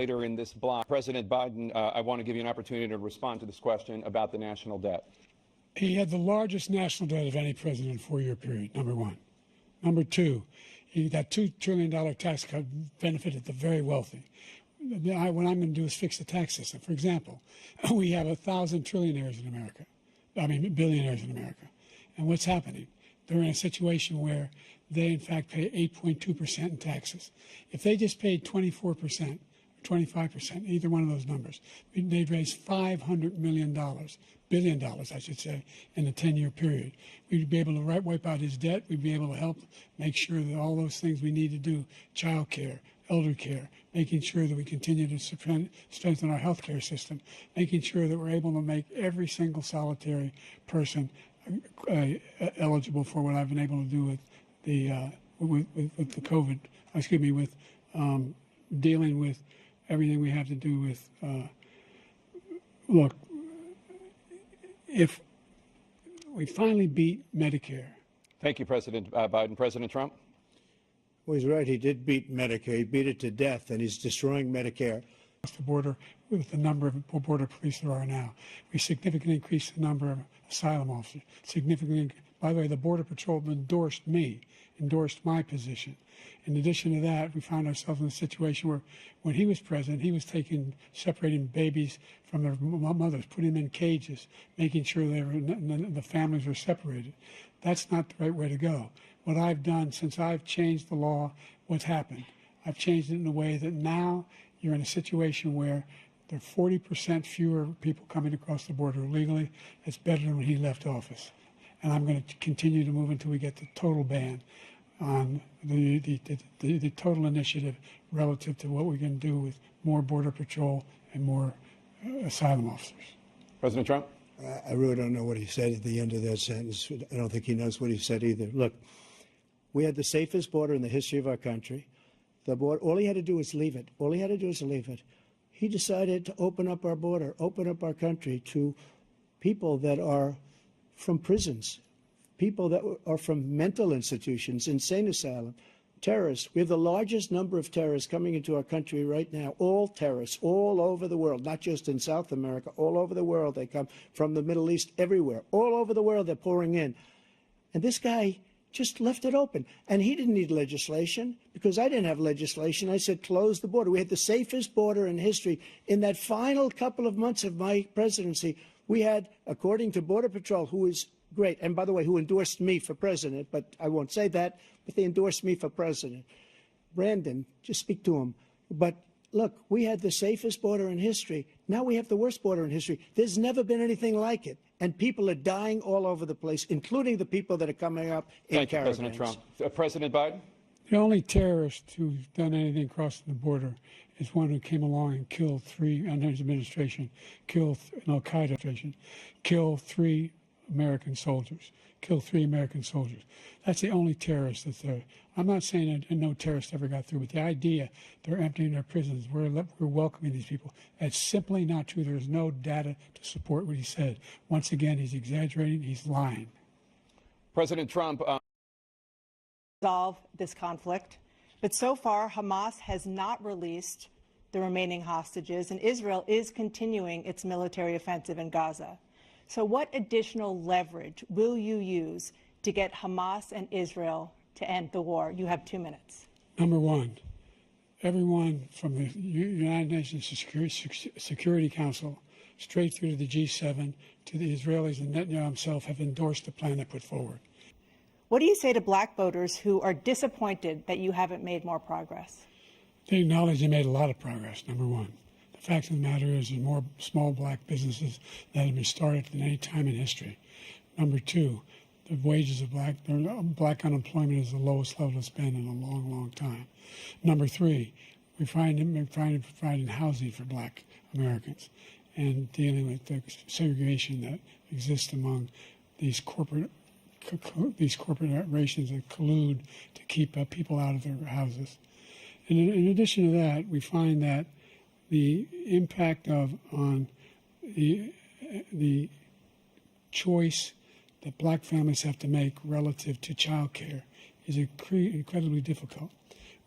Later in this block, President Biden, I want to give you an opportunity to respond to this question about the national debt. He had the largest national debt of any president in a four-year period, number one. Number two, that $2 trillion tax cut benefited the very wealthy. What I'm going to do is fix the tax system. For example, we have 1,000 trillionaires in America. Billionaires in America. And what's happening? They're in a situation where they, in fact, pay 8.2% in taxes. If they just paid 24%, 25%, either one of those numbers, they'd raise $500 billion, I should say, in a 10-year period. We'd be able to wipe out his debt. We'd be able to help make sure that all those things we need to do, child care, elder care, making sure that we continue to strengthen our health care system, making sure that we're able to make every single solitary person eligible for what I've been able to do with the COVID, with dealing with everything we have to do with, look, if we finally beat Medicare. Thank you, President Biden. President Trump? Well, he's right. He did beat Medicare. He beat it to death, and he's destroying Medicare. The border with the number of border police there are now. We significantly increased the number of asylum officers. Significantly, by the way, the Border Patrol endorsed my position. In addition to that, we found ourselves in a situation where when he was president, he was separating babies from their mothers, putting them in cages, making sure the families were separated. That's not the right way to go. What I've done since I've changed the law, what's happened? I've changed it in a way that now you're in a situation where there are 40% fewer people coming across the border illegally. It's better than when he left office. And I'm going to continue to move until we get the total ban on the total initiative relative to what we can do with more Border Patrol and more asylum officers. President Trump? I really don't know what he said at the end of that sentence. I don't think he knows what he said either. Look, we had the safest border in the history of our country. The border, all he had to do was leave it. All he had to do was leave it. He decided to open up our border, open up our country to people that are from prisons, people that are from mental institutions, insane asylum, terrorists. We have the largest number of terrorists coming into our country right now, all terrorists, all over the world, not just in South America, all over the world. They come from the Middle East, everywhere. All over the world, they're pouring in. And this guy just left it open. And he didn't need legislation because I didn't have legislation. I said, close the border. We had the safest border in history. In that final couple of months of my presidency, we had, according to Border Patrol, who is great, and by the way, who endorsed me for president, but I won't say that, but they endorsed me for president. Brandon, just speak to him. But look, we had the safest border in history. Now we have the worst border in history. There's never been anything like it. And people are dying all over the place, including the people that are coming up in caravans. Thank you, President Trump. President Biden? The only terrorist who's done anything crossing the border is one who came along and killed under his administration, killed Al-Qaeda administration, killed three American soldiers. That's the only terrorist that's there. I'm not saying that no terrorist ever got through, but the idea they're emptying their prisons, we're welcoming these people, that's simply not true. There's no data to support what he said. Once again, he's exaggerating, he's lying. President Trump. Resolve this conflict, but so far Hamas has not released the remaining hostages, and Israel is continuing its military offensive in Gaza. So what additional leverage will you use to get Hamas and Israel to end the war? You have 2 minutes. Number one, everyone from the United Nations Security Council straight through to the G7 to the Israelis and Netanyahu himself have endorsed the plan I put forward. What do you say to black voters who are disappointed that you haven't made more progress? They acknowledge they made a lot of progress, number one. The fact of the matter is there's more small black businesses that have been started than any time in history. Number two, the wages of black unemployment is the lowest level it's been in a long, long time. Number three, we're providing housing for black Americans and dealing with the segregation that exists among these corporations that collude to keep people out of their houses. And in addition to that, we find that the impact on the choice that black families have to make relative to child care is incredibly difficult.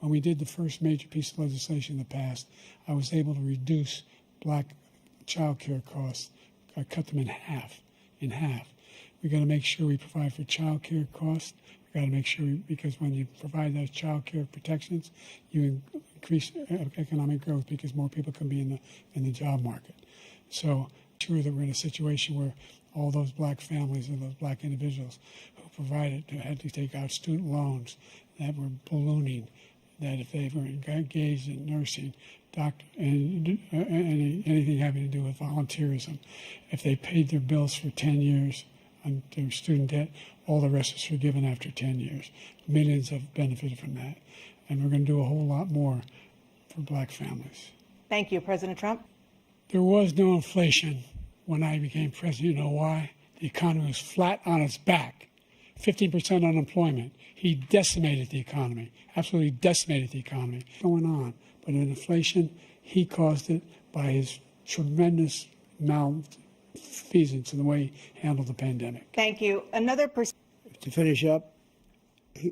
when we did the first major piece of legislation in the past, I was able to reduce black child care costs. I cut them in half. We got to make sure we provide for child care costs. We got to make sure, because when you provide those child care protections, you increase economic growth because more people can be in the job market. So sure that we're in a situation where all those black families and those black individuals who had to take out student loans that were ballooning, that if they were engaged in nursing, doctor, and anything having to do with volunteerism, if they paid their bills for 10 years on their student debt, all the rest is forgiven after 10 years. Millions have benefited from that. And we're going to do a whole lot more for black families. Thank you. President Trump? There was no inflation when I became president. You know why? The economy was flat on its back. 15% unemployment. He decimated the economy, absolutely decimated the economy. Going on. But in inflation, he caused it by his tremendous malfeasance in the way he handled the pandemic. Thank you. Another To finish up,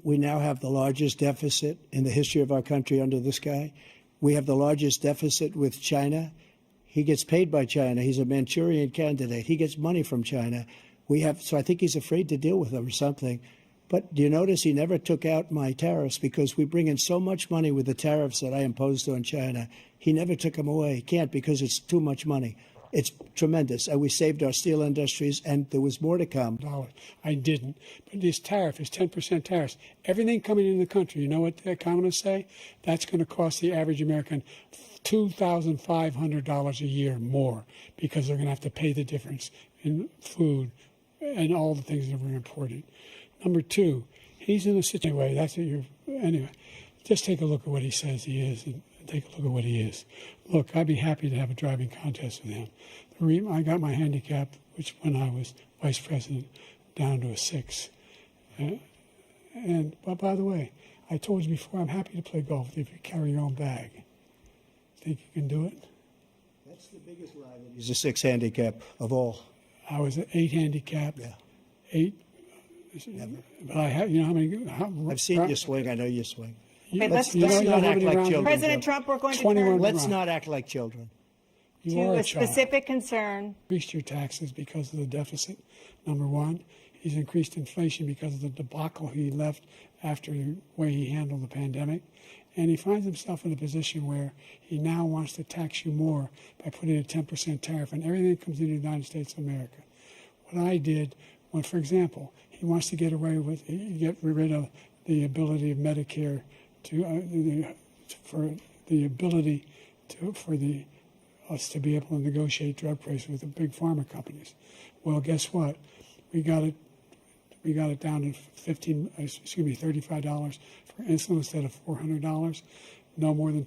we now have the largest deficit in the history of our country under this guy. We have the largest deficit with China. He gets paid by China. He's a Manchurian candidate. He gets money from China. So I think he's afraid to deal with them or something. But do you notice he never took out my tariffs because we bring in so much money with the tariffs that I imposed on China. He never took them away. He can't because it's too much money. It's tremendous. And we saved our steel industries, and there was more to come. I didn't. But this tariff is 10% tariffs. Everything coming into the country, you know what the economists say? That's going to cost the average American $2,500 a year more because they're going to have to pay the difference in food and all the things that we're importing. Number two, he's in a situation. Anyway, that's what anyway, just take a look at what he says he is and take a look at what he is. Look, I'd be happy to have a driving contest with him. I got my handicap, which when I was vice president, down to a 6. But by the way, I told you before, I'm happy to play golf if you carry your own bag. Think you can do it? That's the biggest lie. He's a 6 handicap of all. I was an 8 handicap. Yeah. 8. But I have, you know how many? I've seen you swing. I know you swing. Okay, Let's let's not act like children. President Trump, we're going to 21 turn Let's not act like children. You to are a child. specific concern. Increased your taxes because of the deficit, number one. He's increased inflation because of the debacle he left after the way he handled the pandemic. And he finds himself in a position where he now wants to tax you more by putting a 10% tariff on everything that comes into the United States of America. What I did, when, for example, he wants to get rid of the ability of Medicare for us to be able to negotiate drug prices with the big pharma companies. Well, guess what? We got it down to $35 for insulin instead of $400. No more than